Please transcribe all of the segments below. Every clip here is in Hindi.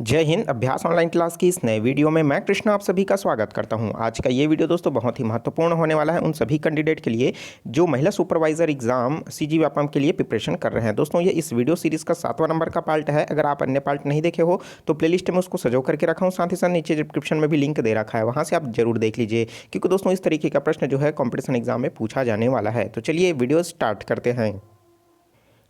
जय हिंद। अभ्यास ऑनलाइन क्लास की इस नए वीडियो में मैं कृष्णा आप सभी का स्वागत करता हूं। आज का ये वीडियो दोस्तों बहुत ही महत्वपूर्ण होने वाला है उन सभी कैंडिडेट के लिए जो महिला सुपरवाइजर एग्जाम सीजी व्यापम के लिए प्रिपरेशन कर रहे हैं। दोस्तों ये इस वीडियो सीरीज का 7वां नंबर का पार्ट है। अगर आप अन्य पार्ट नहीं देखे हो तो प्लेलिस्ट में उसको सजो करके रखा हूँ, साथ ही साथ नीचे डिस्क्रिप्शन में भी लिंक दे रखा है, वहाँ से आप जरूर देख लीजिए, क्योंकि दोस्तों इस तरीके का प्रश्न जो है कॉम्पिटिशन एग्जाम में पूछा जाने वाला है। तो चलिए वीडियो स्टार्ट करते हैं।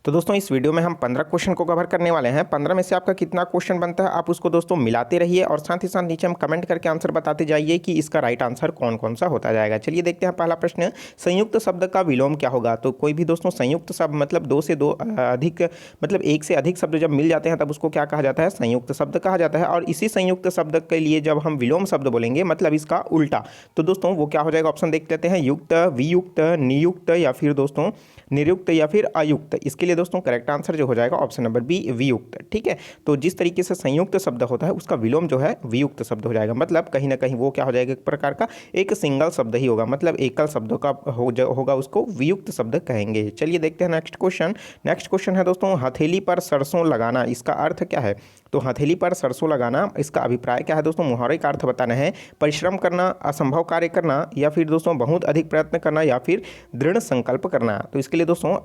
तो दोस्तों इस वीडियो में हम 15 क्वेश्चन को कवर करने वाले हैं। 15 में से आपका कितना क्वेश्चन बनता है आप उसको दोस्तों मिलाते रहिए और साथ ही साथ नीचे हम कमेंट करके आंसर बताते जाइए कि इसका राइट आंसर कौन कौन सा होता जाएगा। चलिए देखते हैं पहला प्रश्न, संयुक्त शब्द का विलोम क्या होगा। तो कोई भी दोस्तों संयुक्त शब्द मतलब दो से दो अधिक मतलब एक से अधिक शब्द जब मिल जाते हैं तब उसको क्या कहा जाता है, संयुक्त शब्द कहा जाता है। और इसी संयुक्त शब्द के लिए जब हम विलोम शब्द बोलेंगे मतलब इसका उल्टा, तो दोस्तों वो क्या हो जाएगा, ऑप्शन देख लेते हैं, युक्त, वियुक्त, नियुक्त या फिर दोस्तों निरुक्त या फिर अयुक्त। इसके लिए दोस्तों करेक्ट आंसर जो हो जाएगा ऑप्शन नंबर बी, वियुक्त। ठीक है, तो जिस तरीके से संयुक्त शब्द होता है उसका विलोम जो है वियुक्त शब्द हो जाएगा, मतलब कहीं ना कहीं वो क्या हो जाएगा, एक प्रकार का एक सिंगल शब्द ही होगा, मतलब एकल शब्दों का होगा, उसको वियुक्त शब्द कहेंगे। चलिए देखते हैं नेक्स्ट क्वेश्चन। नेक्स्ट क्वेश्चन है दोस्तों, हथेली पर सरसों लगाना, इसका अर्थ क्या है। तो हथेली पर सरसों लगाना, इसका अभिप्राय क्या है दोस्तों, मुहावरे का अर्थ बताना है, परिश्रम करना, असंभव कार्य करना या फिर दोस्तों बहुत अधिक प्रयत्न करना या फिर दृढ़ संकल्प करना। तो इसके लिए दोस्तों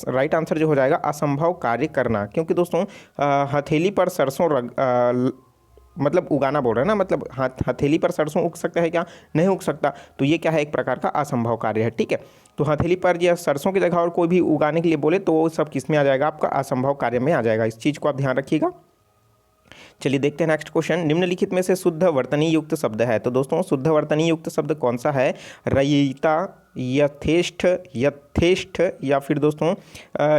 राइट आंसर जो हो जाएगा असंभव कार्य करना, क्योंकि दोस्तों हथेली पर सरसों मतलब उगाना बोल रहे हैं ना, मतलब हथेली पर सरसों उग सकता है क्या, नहीं उग सकता, तो ये क्या है, एक प्रकार का असंभव कार्य है। ठीक है, तो हथेली पर या सरसों की जगह और कोई भी उगाने के लिए बोले तो वो सब किस में आ जाएगा, आपका असंभव कार्य में आ जाएगा। इस चीज़ को आप ध्यान रखिएगा। चलिए देखते हैं नेक्स्ट क्वेश्चन, निम्नलिखित में से शुद्ध वर्तनी युक्त शब्द है। तो दोस्तों शुद्ध वर्तनी युक्त शब्द कौन सा है, रयिता, यथेष्ट, यथेष्ट या फिर दोस्तों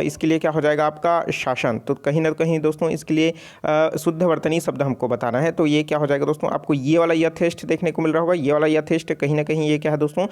इसके लिए क्या हो जाएगा आपका शासन। तो कहीं ना कहीं दोस्तों इसके लिए शुद्ध वर्तनी शब्द हमको बताना है, तो ये क्या हो जाएगा दोस्तों, आपको ये वाला यथेष्ट देखने को मिल रहा होगा, ये वाला यथेष्ट कहीं ना कहीं ये क्या है दोस्तों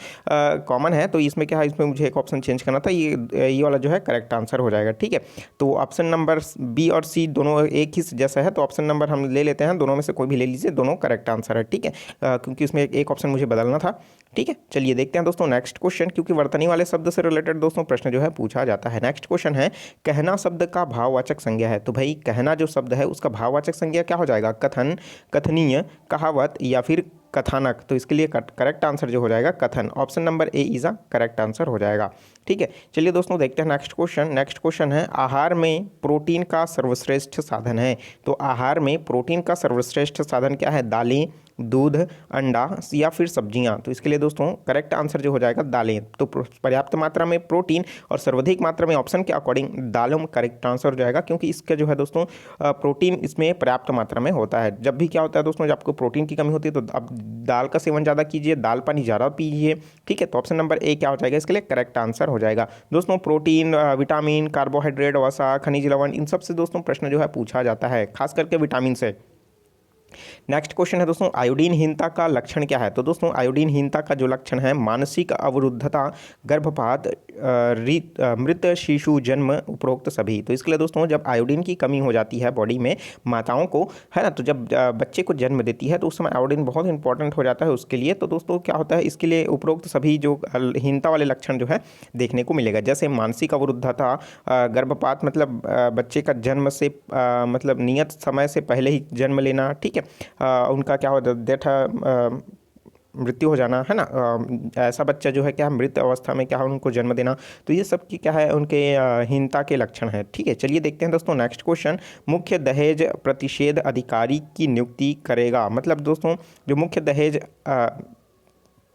कॉमन है, तो इसमें क्या है, इसमें मुझे एक ऑप्शन चेंज करना था, ये वाला जो है करेक्ट आंसर हो जाएगा। ठीक है, तो ऑप्शन नंबर बी और सी दोनों एक ही जैसा है, तो ऑप्शन नंबर हम ले लेते हैं, दोनों में से कोई भी ले लीजिए, दोनों करेक्ट आंसर है। ठीक है, क्योंकि इसमें एक ऑप्शन मुझे बदलना था। ठीक है, चलिए देखते हैं दोस्तों नेक्स्ट क्वेश्चन, क्योंकि वर्तनी वाले शब्द से रिलेटेड दोस्तों प्रश्न जो है पूछा जाता है। नेक्स्ट क्वेश्चन है, कहना शब्द का भाववाचक संज्ञा है। तो भाई कहना जो शब्द है उसका भाववाचक संज्ञा क्या हो जाएगा, कथन, कथनीय, कहावत या फिर कथानक। तो इसके लिए करेक्ट आंसर जो हो जाएगा कथन, option number A is a correct answer हो जाएगा। ठीक है, चलिए दोस्तों देखते हैं नेक्स्ट क्वेश्चन। नेक्स्ट क्वेश्चन है, आहार में प्रोटीन का सर्वश्रेष्ठ साधन है। तो आहार में प्रोटीन का सर्वश्रेष्ठ साधन क्या है, दालें, दूध, अंडा या फिर सब्जियां। तो इसके लिए दोस्तों करेक्ट आंसर जो हो जाएगा दालें। तो पर्याप्त मात्रा में प्रोटीन और सर्वाधिक मात्रा में ऑप्शन के अकॉर्डिंग दालों में करेक्ट आंसर हो जाएगा, क्योंकि इसका जो है दोस्तों प्रोटीन इसमें पर्याप्त मात्रा में होता है। जब भी क्या होता है दोस्तों, जब आपको प्रोटीन की कमी होती है तो आप दाल का सेवन ज़्यादा कीजिए, दाल पानी ज़्यादा पीजिए। ठीक है, तो ऑप्शन नंबर ए क्या हो जाएगा, इसके लिए करेक्ट आंसर हो जाएगा। दोस्तों प्रोटीन, विटामिन, कार्बोहाइड्रेट, वसा, खनिज लवण, इन सब से दोस्तों प्रश्न जो है पूछा जाता है, खास करके विटामिन से। नेक्स्ट क्वेश्चन है दोस्तों, आयोडीनहीनता का लक्षण क्या है। तो दोस्तों आयोडीनहीनता का जो लक्षण है, मानसिक अवरुद्धता, गर्भपात, मृत शिशु जन्म, उपरोक्त सभी। तो इसके लिए दोस्तों जब आयोडीन की कमी हो जाती है बॉडी में माताओं को, है ना, तो जब बच्चे को जन्म देती है तो उस समय आयोडीन बहुत इंपॉर्टेंट हो जाता है उसके लिए। तो दोस्तों क्या होता है, इसके लिए उपरोक्त सभी जो हीनता वाले लक्षण जो है देखने को मिलेगा, जैसे मानसिक अवरुद्धता, गर्भपात मतलब बच्चे का जन्म से मतलब नियत समय से पहले ही जन्म लेना। ठीक है, उनका क्या होता है, डेथ मृत्यु हो जाना, है ना, ऐसा बच्चा जो है क्या मृत अवस्था में क्या है उनको जन्म देना। तो ये सब की क्या है उनके हीनता के लक्षण है। ठीक है, चलिए देखते हैं दोस्तों नेक्स्ट क्वेश्चन, मुख्य दहेज प्रतिषेध अधिकारी की नियुक्ति करेगा। मतलब दोस्तों जो मुख्य दहेज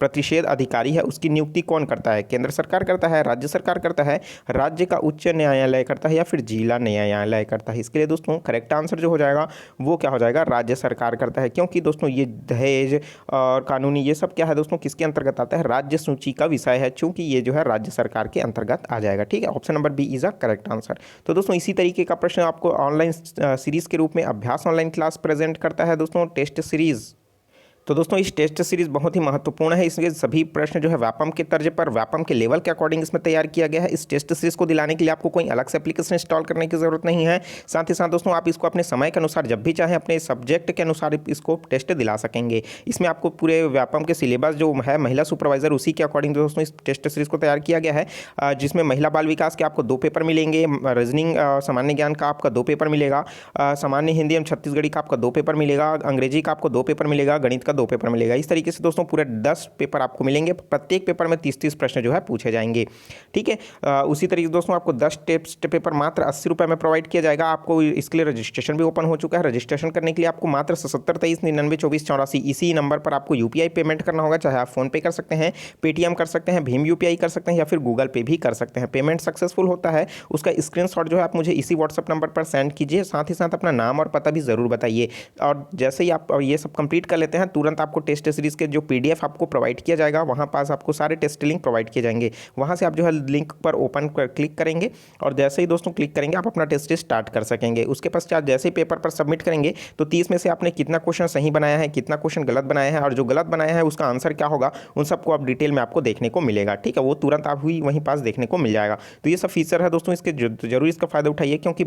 प्रतिषेध अधिकारी है उसकी नियुक्ति कौन करता है, केंद्र सरकार करता है, राज्य सरकार करता है, राज्य का उच्च न्यायालय करता है या फिर जिला न्यायालय करता है। इसके लिए दोस्तों करेक्ट आंसर जो हो जाएगा वो क्या हो जाएगा, राज्य सरकार करता है, क्योंकि दोस्तों ये दहेज और कानूनी ये सब क्या है दोस्तों किसके अंतर्गत आता है, राज्य सूची का विषय है, चूंकि ये जो है राज्य सरकार के अंतर्गत आ जाएगा। ठीक है, option number B is a correct answer. तो दोस्तों इसी तरीके का प्रश्न आपको ऑनलाइन सीरीज के रूप में अभ्यास ऑनलाइन क्लास प्रेजेंट करता है दोस्तों, टेस्ट सीरीज। तो दोस्तों इस टेस्ट सीरीज बहुत ही महत्वपूर्ण है। इसमें सभी प्रश्न जो है व्यापम के तर्ज पर, व्यापम के लेवल के अकॉर्डिंग इसमें तैयार किया गया है। इस टेस्ट सीरीज को दिलाने के लिए आपको कोई अलग से एप्लीकेशन इंस्टॉल करने की जरूरत नहीं है। साथ ही साथ दोस्तों आप इसको अपने समय के अनुसार जब भी चाहें अपने सब्जेक्ट के अनुसार इसको टेस्ट दिला सकेंगे। इसमें आपको पूरे व्यापम के सिलेबस जो है महिला सुपरवाइजर, उसी के अकॉर्डिंग दोस्तों इस टेस्ट सीरीज को तैयार किया गया है, जिसमें महिला बाल विकास के आपको 2 पेपर मिलेंगे, रीजनिंग सामान्य ज्ञान का आपका 2 पेपर मिलेगा, सामान्य हिंदी एवं छत्तीसगढ़ी का आपका 2 पेपर मिलेगा, अंग्रेजी का आपको 2 पेपर मिलेगा, गणित का 2 पेपर मिलेगा। इस तरीके से दोस्तों पूरे 10 पेपर आपको मिलेंगे। प्रत्येक पेपर में 30-30 प्रश्न जो है पूछे जाएंगे। ठीक है, उसी तरीके से दोस्तों आपको 10 टेस्ट पेपर मात्र 80 रुपये में प्रोवाइड किया जाएगा। आपको इसके लिए रजिस्ट्रेशन भी ओपन हो चुका है। रजिस्ट्रेशन करने के लिए आपको मात्र 77 23 99 24 84 इसी नंबर पर आपको यूपीआई पेमेंट करना होगा। चाहे आप फोन पे कर सकते हैं, पेटीएम कर सकते हैं, भीम यूपीआई कर सकते हैं या फिर गूगल पे भी कर सकते हैं। पेमेंट सक्सेसफुल होता है उसका स्क्रीनशॉट जो है आप मुझे इसी व्हाट्सएप नंबर पर सेंड कीजिए। साथ ही साथ अपना नाम और पता भी ज़रूर बताइए। और जैसे ही आप ये सब कंप्लीट कर लेते हैं, तुरंत आपको टेस्ट सीरीज़ के जो पीडीएफ आपको प्रोवाइड किया जाएगा, वहाँ पास आपको सारे टेस्ट लिंक प्रोवाइड किए जाएंगे। वहाँ से आप जो है लिंक पर ओपन कर क्लिक करेंगे और जैसे ही दोस्तों क्लिक करेंगे आप अपना टेस्ट स्टार्ट कर सकेंगे। उसके पश्चात जैसे ही पेपर पर सबमिट करेंगे तो 30 में से आपने कितना क्वेश्चन सही बनाया है, कितना क्वेश्चन गलत बनाया है और जो गलत बनाया है उसका आंसर क्या होगा, उन सबको आप डिटेल में आपको देखने को मिलेगा। ठीक है, वो तुरंत आप हुई वहीं पास देखने को मिल जाएगा। तो ये सब फीचर है दोस्तों, इसके जरूर इसका फायदा उठाइए, क्योंकि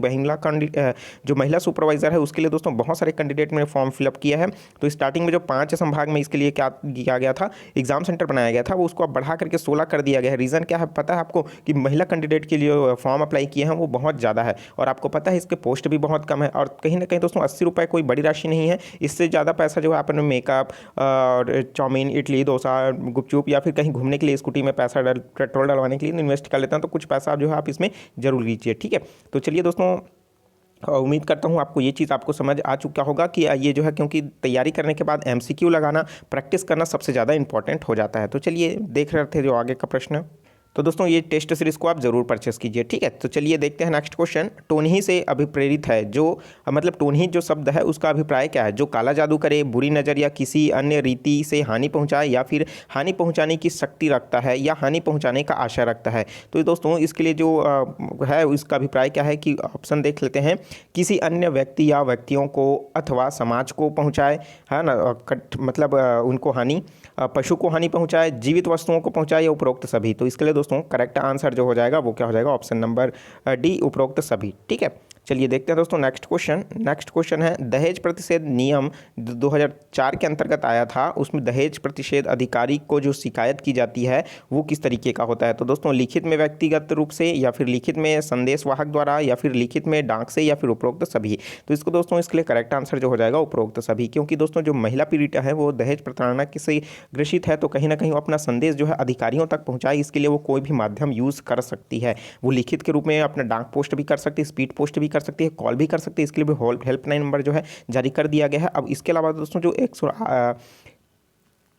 जो महिला सुपरवाइजर है उसके लिए दोस्तों बहुत सारे कैंडिडेट ने फॉर्म फिलअप किया है। तो स्टार्टिंग में जो 5 संभाग में इसके लिए क्या किया गया था, एग्जाम सेंटर बनाया गया था, वो उसको अब बढ़ा करके 16 कर दिया गया है। रीज़न क्या है पता है आपको, कि महिला कैंडिडेट के लिए फॉर्म अप्लाई किए हैं वो बहुत ज़्यादा है और आपको पता है इसके पोस्ट भी बहुत कम है। और कहीं ना कहीं दोस्तों 80 रुपये कोई बड़ी राशि नहीं है। इससे ज़्यादा पैसा जो है आपने मेकअप और चाउमीन, इडली, डोसा, गुपचुप या फिर कहीं घूमने के लिए स्कूटी में पैसा पेट्रोल डलवाने के लिए इन्वेस्ट कर लेते हैं, तो कुछ पैसा जो है आप इसमें जरूर लीजिए। ठीक है, तो चलिए दोस्तों, उम्मीद करता हूँ आपको ये चीज़ आपको समझ आ चुका होगा कि ये जो है, क्योंकि तैयारी करने के बाद एमसीक्यू लगाना, प्रैक्टिस करना सबसे ज़्यादा इंपॉर्टेंट हो जाता है। तो चलिए देख रहे थे जो आगे का प्रश्न। तो दोस्तों ये टेस्ट सीरीज़ को आप ज़रूर परचेस कीजिए। ठीक है, तो चलिए देखते हैं नेक्स्ट क्वेश्चन। टोनही से अभिप्रेरित है जो, मतलब टोनही जो शब्द है उसका अभिप्राय क्या है? जो काला जादू करे, बुरी नज़र या किसी अन्य रीति से हानि पहुंचाए, या फिर हानि पहुंचाने की शक्ति रखता है, या हानि पहुंचाने का आशय रखता है। तो दोस्तों इसके लिए जो है उसका अभिप्राय क्या है, कि ऑप्शन देख लेते हैं। किसी अन्य व्यक्ति या व्यक्तियों को अथवा समाज को पहुँचाए, है ना, मतलब उनको हानि, पशु को हानि पहुँचाए, जीवित वस्तुओं को पहुँचाए, या उपरोक्त सभी। तो इसके लिए दोस्तों करेक्ट आंसर जो हो जाएगा वो क्या हो जाएगा, ऑप्शन नंबर डी, उपरोक्त सभी। ठीक है, चलिए देखते हैं दोस्तों नेक्स्ट क्वेश्चन। नेक्स्ट क्वेश्चन है, दहेज प्रतिषेध नियम 2004 के अंतर्गत आया था, उसमें दहेज प्रतिषेध अधिकारी को जो शिकायत की जाती है वो किस तरीके का होता है? तो दोस्तों लिखित में व्यक्तिगत रूप से, या फिर लिखित में संदेशवाहक द्वारा, या फिर लिखित में डाक से, या फिर उपरोक्त सभी। तो इसको दोस्तों इसके लिए करेक्ट आंसर जो हो जाएगा उपरोक्त सभी, क्योंकि दोस्तों जो महिला पीड़िता है वो दहेज प्रताड़ना से ग्रसित है, तो कहीं ना कहीं वो अपना संदेश जो है अधिकारियों तक पहुँचाए, इसके लिए वो कोई भी माध्यम यूज़ कर सकती है। वो लिखित के रूप में अपना डाक पोस्ट भी कर सकती है, स्पीड पोस्ट भी कर सकती है, कॉल भी कर सकती है। इसके लिए भी हेल्पलाइन नंबर जो है जारी कर दिया गया है। अब इसके अलावा दोस्तों जो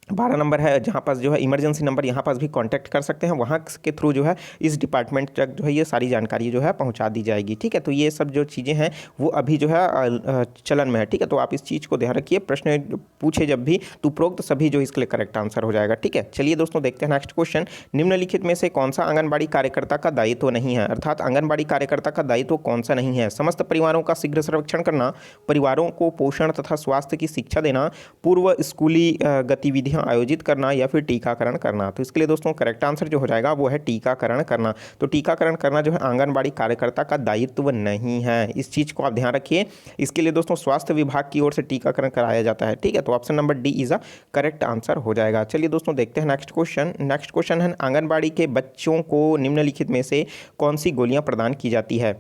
112 नंबर है, जहाँ पास जो है इमरजेंसी नंबर, यहाँ पास भी कांटेक्ट कर सकते हैं। वहाँ के थ्रू जो है इस डिपार्टमेंट तक जो है ये सारी जानकारी जो है पहुँचा दी जाएगी। ठीक है, तो ये सब जो चीज़ें हैं वो अभी जो है चलन में है। ठीक है, तो आप इस चीज़ को ध्यान रखिए, प्रश्न पूछे जब भी तो उपरोक्त सभी जो इसके लिए करेक्ट आंसर हो जाएगा। ठीक है, चलिए दोस्तों देखते हैं नेक्स्ट क्वेश्चन। निम्नलिखित में से कौन सा आंगनबाड़ी कार्यकर्ता का दायित्व नहीं है? अर्थात आंगनबाड़ी कार्यकर्ता का दायित्व कौन सा नहीं है? समस्त परिवारों का शीघ्र सर्वेक्षण करना, परिवारों को पोषण तथा स्वास्थ्य की शिक्षा देना, पूर्व स्कूली गतिविधियाँ आयोजित करना, या फिर टीकाकरण करना। तो इसके लिए दोस्तों करेक्ट आंसर जो हो जाएगा वो है टीकाकरण करना। तो टीकाकरण करना जो है आंगनबाड़ी कार्यकर्ता का दायित्व नहीं है, इस चीज़ को आप ध्यान रखिए। इसके लिए दोस्तों स्वास्थ्य विभाग की ओर से टीकाकरण कराया जाता है। ठीक है, तो option number D is a correct answer हो जाएगा। चलिए दोस्तों देखते हैं नेक्स्ट क्वेश्चन। नेक्स्ट क्वेश्चन है, आंगनबाड़ी के बच्चों को निम्नलिखित में से कौन सी गोलियां प्रदान की जाती है?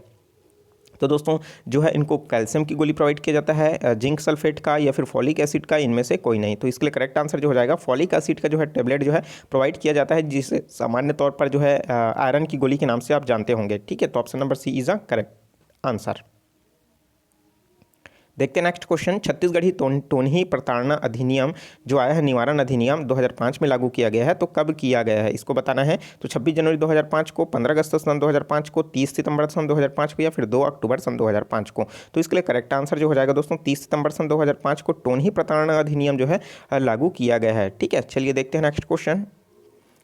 तो दोस्तों जो है इनको कैल्शियम की गोली प्रोवाइड किया जाता है, जिंक सल्फेट का, या फिर फॉलिक एसिड का, इनमें से कोई नहीं। तो इसके लिए करेक्ट आंसर जो हो जाएगा फॉलिक एसिड का जो है टेबलेट जो है प्रोवाइड किया जाता है, जिसे सामान्य तौर पर जो है आयरन की गोली के नाम से आप जानते होंगे। ठीक है, तो option number C is a correct answer. देखते हैं नेक्स्ट क्वेश्चन। छत्तीसगढ़ी टोनही प्रताड़ना अधिनियम जो आया है, निवारण अधिनियम 2005 में लागू किया गया है, तो कब किया गया है इसको बताना है। तो 26 जनवरी 2005 को, 15 अगस्त सन 2005 को, 30 सितंबर सन 2005 को, या फिर 2 अक्टूबर सन 2005 को। तो इसके लिए करेक्ट आंसर जो हो जाएगा दोस्तों 30 सितंबर सन 2005 को टोनही प्रताड़ना अधिनियम जो है लागू किया गया है। ठीक है, चलिए देखते हैं नेक्स्ट क्वेश्चन।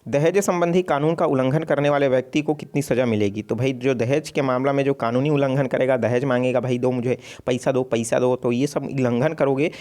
दहेज संबंधी कानून का उल्लंघन करने वाले व्यक्ति को कितनी सज़ा मिलेगी? तो भाई जो दहेज के मामला में जो कानूनी उल्लंघन करेगा, दहेज मांगेगा, भाई दो मुझे पैसा दो, तो ये सब उल्लंघन करोगे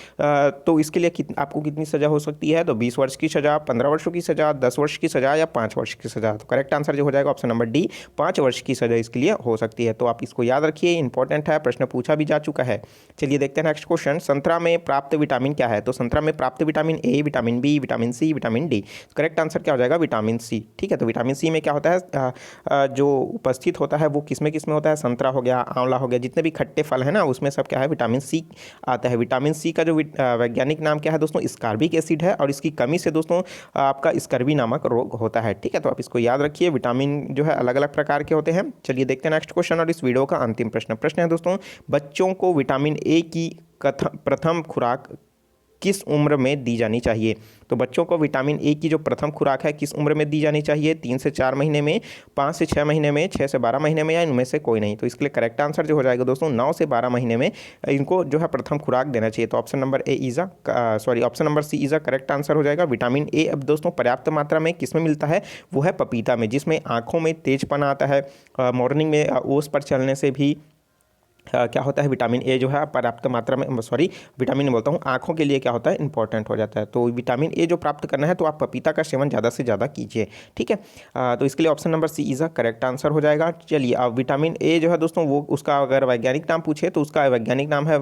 तो इसके लिए आपको कितनी सज़ा हो सकती है? तो 20 वर्ष की सज़ा, 15 वर्षों की सज़ा, 10 वर्ष की सज़ा या 5 वर्ष की सज़ा। तो करेक्ट आंसर जो हो जाएगा ऑप्शन नंबर डी, 5 वर्ष की सज़ा इसके लिए हो सकती है। तो आप इसको याद रखिए, इंपॉर्टेंट है, प्रश्न पूछा भी जा चुका है। चलिए देखते हैं नेक्स्ट क्वेश्चन। संतरा में प्राप्त विटामिन क्या है? तो संतरा में प्राप्त vitamin A, vitamin B, vitamin C, vitamin D. Correct answer क्या हो जाएगा? Vitamin C. ठीक है, तो विटामिन सी में क्या होता है, जो उपस्थित होता है वो किसमें किसमें होता है? संतरा हो गया, आंवला हो गया, जितने भी खट्टे फल है ना उसमें सब क्या है? विटामिन सी आता है। विटामिन सी का जो वैज्ञानिक नाम क्या है दोस्तों? स्कारबिक एसिड है, और इसकी कमी से दोस्तों आपका स्कर्वी नामक रोग होता है। ठीक है, तो आप इसको याद रखिए, विटामिन जो है अलग अलग प्रकार के होते हैं। चलिए देखते हैं नेक्स्ट क्वेश्चन और इस वीडियो का अंतिम प्रश्न है दोस्तों, बच्चों को विटामिन ए की प्रथम खुराक किस उम्र में दी जानी चाहिए? तो बच्चों को विटामिन ए की जो प्रथम खुराक है किस उम्र में दी जानी चाहिए? 3 से 4 महीने में, 5 से 6 महीने में, 6 से 12 महीने में, या इनमें से कोई नहीं? तो इसके लिए करेक्ट आंसर जो हो जाएगा दोस्तों 9 से 12 महीने में इनको जो है प्रथम खुराक देना चाहिए। तो option number option number C is a correct answer हो जाएगा। विटामिन ए अब दोस्तों पर्याप्त मात्रा में किस में मिलता है? वो है पपीता में, जिसमें आँखों में तेजपन आता है, मॉर्निंग में ओस पर चलने से भी क्या होता है? विटामिन ए जो है पर्याप्त मात्रा में, विटामिन बोलता हूँ, आँखों के लिए क्या होता है? इंपॉर्टेंट हो जाता है। तो विटामिन ए जो प्राप्त करना है तो आप पपीता का सेवन ज़्यादा से ज़्यादा कीजिए। ठीक है, तो इसके लिए option number C is a correct answer हो जाएगा। चलिए, अब विटामिन ए जो है दोस्तों वो उसका अगर वैज्ञानिक नाम पूछे तो उसका वैज्ञानिक नाम है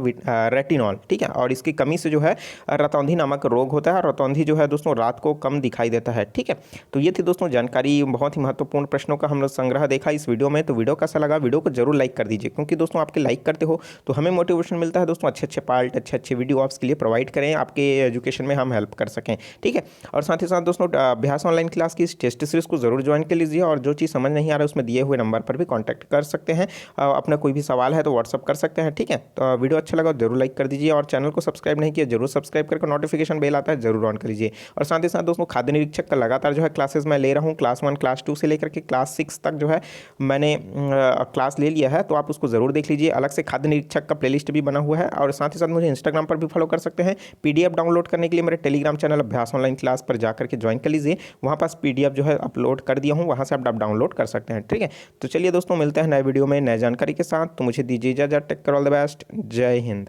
रेटिनॉल। ठीक है, और इसकी कमी से जो है रतौंधी नामक रोग होता है। रतौंधी जो है दोस्तों रात को कम दिखाई देता है। ठीक है, तो ये थी दोस्तों जानकारी, बहुत ही महत्वपूर्ण प्रश्नों का हम लोग संग्रह देखा इस वीडियो में। तो वीडियो कैसा लगा? वीडियो को जरूर लाइक कर दीजिए, क्योंकि दोस्तों आपके लाइक करते हो तो हमें मोटिवेशन मिलता है दोस्तों, अच्छे पार्ट, अच्छे वीडियो आपके लिए प्रोवाइड करें, आपके एजुकेशन में हम हेल्प कर सकें। ठीक है, और साथ ही साथ दोस्तों अभ्यास ऑनलाइन क्लास की टेस्ट सीरीज को जरूर ज्वाइन कर लीजिए, और जो चीज़ समझ नहीं आ रहा है उसमें दिए हुए नंबर पर भी कॉन्टैक्ट कर सकते हैं। अपना कोई भी सवाल है तो व्हाट्सअप कर सकते हैं। ठीक है, तो वीडियो अच्छा लगा जरूर लाइक कर दीजिए, और चैनल को सब्सक्राइब नहीं किया जरूर सब्सक्राइब करके नोटिफिकेशन बेल आता है जरूर ऑन कर लीजिए। और साथ ही साथ दोस्तों खाद्य निरीक्षक का लगातार जो है क्लासेस मैं ले रहा हूँ, क्लास 1, क्लास 2 से लेकर के क्लास 6 तक जो है मैंने क्लास ले लिया है, तो आप उसको ज़रूर देख लीजिए। अलग से खाद्य निरीक्षक का प्लेलिस्ट भी बना हुआ है, और साथ ही साथ मुझे इंस्टाग्राम पर भी फॉलो कर सकते हैं। पीडीएफ डाउनलोड करने के लिए मेरे टेलीग्राम चैनल अभ्यास ऑनलाइन क्लास पर जाकर के ज्वाइन कर लीजिए, वहाँ पास पीडीएफ जो है अपलोड कर दिया हूँ, वहाँ से आप डाउनलोड कर सकते हैं। ठीक है, तो चलिए दोस्तों मिलते हैं नए वीडियो में नए जानकारी के साथ। तो मुझे दीजिए इजाजत, take care, all the best, जय हिंद।